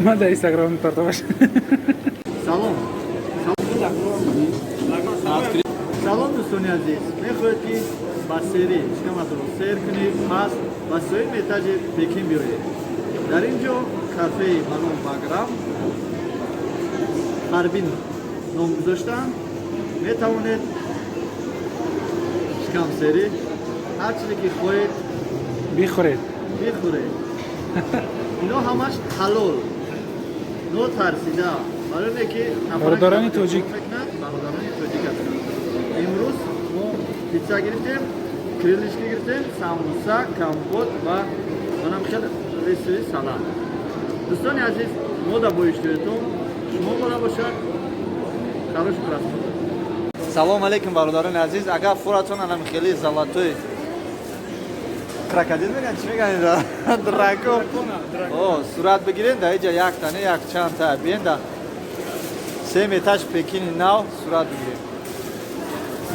من در اینستاگرام тарта باش. Салом. Салом дӯстони азиз. Мехоҳед ки ба сери шикаматро сер кунед, пас ба союми этажи Пекин биёед. Дар ин ҷо кафеи ба ном Баграм Харбин ном гузоштаанд. Метавонед шикамсери ҳар чизе ки хоҳед بخورید. бихӯред. Ино ҳамаш ҳалол. نوترسیده برای که برادران توجیک برادران توجیک هستند. امروز ما پیتزا گرفتیم، کریلشکی گرفتیم، ساموسا، کامپوت و منم خیلی رسیدی سلام. دوستان عزیز ما در با اشتراکتون شما بالا باشد. خواهش می‌کنم. سلام علیکم برادران عزیز. اگر فورتون الان خیلی زلاتوی крокодил میگن چی میگن اینجا؟ دراکو. صورت بگیرین در اینجا یک تانه یک چند تا بیاین در 3 ایتاژ پکین نو صورت بگیرین.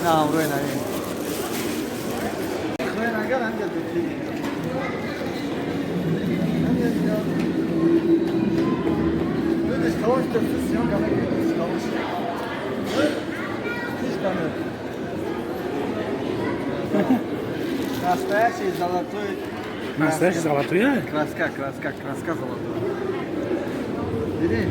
نه امروی نمیم. خواهین اگر همجا بگیرین. بودش کاوش تفت سیان کنه گیرین. کاوش. Hiç kanı. Настоящий золотой. Настоящий золотой? Краска золотая. Бери.